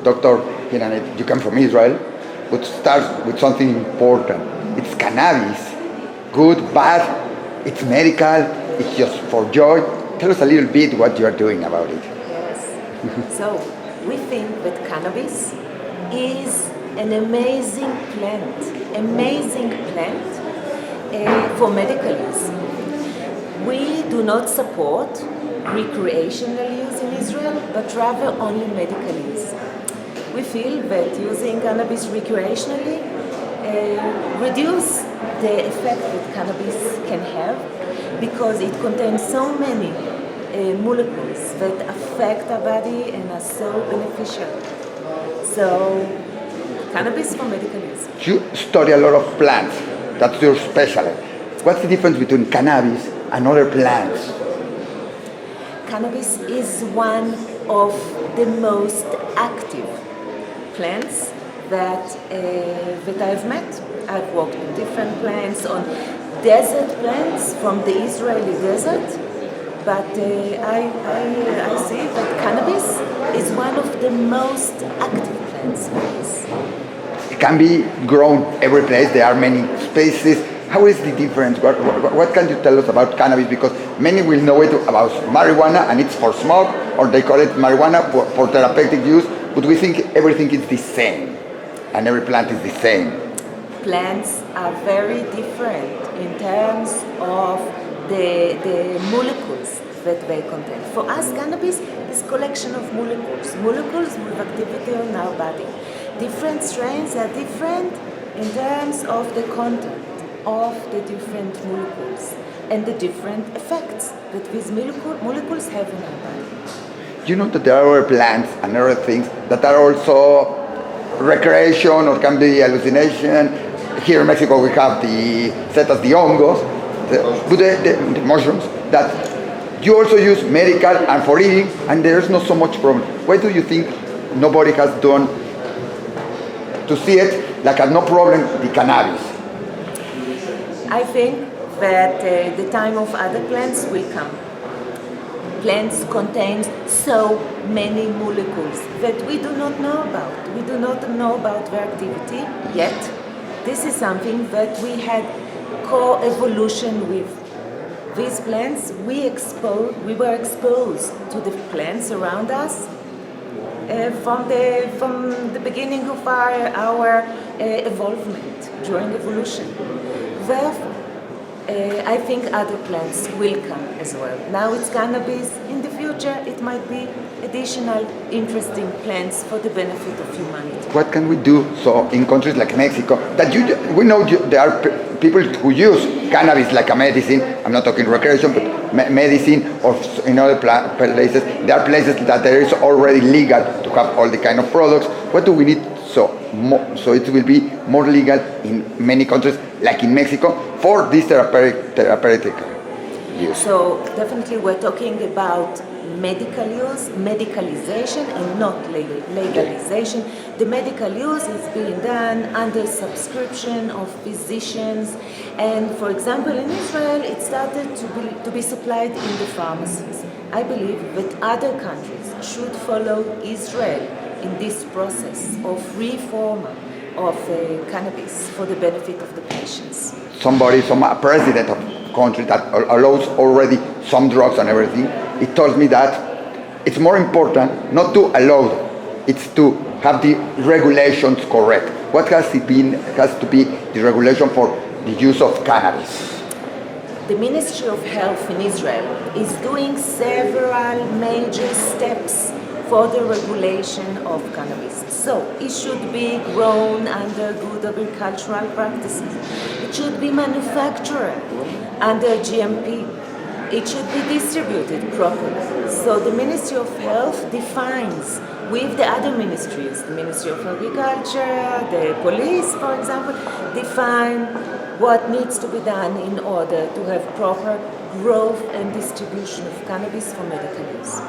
Dr. Hinanit, you come from Israel, but start with something important. It's cannabis. Good, bad, it's medical, it's just for joy. Tell us a little bit what you are doing about it. Yes. So, we think that cannabis is an amazing plant for medical use. We do not support recreational use in Israel, but rather only medical use. We feel that using cannabis recreationally reduce the effect that cannabis can have because it contains so many molecules that affect our body and are so beneficial. So, cannabis for medical use. You study a lot of plants. That's your specialty. What's the difference between cannabis and other plants? Cannabis is one of the most active plants that I've met. I've worked with different plants, on desert plants from the Israeli desert, but I see that cannabis is one of the most active plants. It can be grown every place. There are many spaces. How is the difference? What can you tell us about cannabis? Because many will know it about marijuana and it's for smoke, or they call it marijuana for therapeutic use, but we think everything is the same and every plant is the same. Plants are very different in terms of the molecules that they contain. For us, cannabis is a collection of molecules with activity on our body. Different strains are different in terms of the content of the different molecules and the different effects that these molecules have in our body. You know that there are other plants and other things that are also recreation or can be hallucination. Here in Mexico we have the setas, the hongos, the mushrooms that you also use medical and for eating, and there's not so much problem. Why do you think nobody has done to see it like a no problem the cannabis? I think that the time of other plants will come. Plants contain so many molecules that we do not know about. We do not know about their activity yet. This is something that we had co-evolution with. These plants, we were exposed to the plants around us from the beginning of our evolvement during evolution. Therefore, I think other plants will come as well. Now it's cannabis. In the future, it might be additional interesting plants for the benefit of humanity. What can we do so in countries like Mexico that we know there are people who use cannabis like a medicine? I'm not talking recreation, but medicine, or in other places. There are places that there is already legal to have all the kind of products. What do we need so it will be more legal in many countries, like in Mexico, for this therapeutic use? So definitely we're talking about medical use, medicalization, and not legalization. The medical use is being done under subscription of physicians, and for example in Israel it started to be supplied in the pharmacies. I believe that other countries should follow Israel in this process of reform of cannabis for the benefit of the patients. A president of a country that allows already some drugs and everything, he told me that it's more important not to allow them, it's to have the regulations correct. What has to be the regulation for the use of cannabis? The Ministry of Health in Israel is doing several major steps for the regulation of cannabis. So it should be grown under good agricultural practices. It should be manufactured under GMP. It should be distributed properly. So the Ministry of Health defines with the other ministries, the Ministry of Agriculture, the police, for example, define what needs to be done in order to have proper growth and distribution of cannabis for medical use.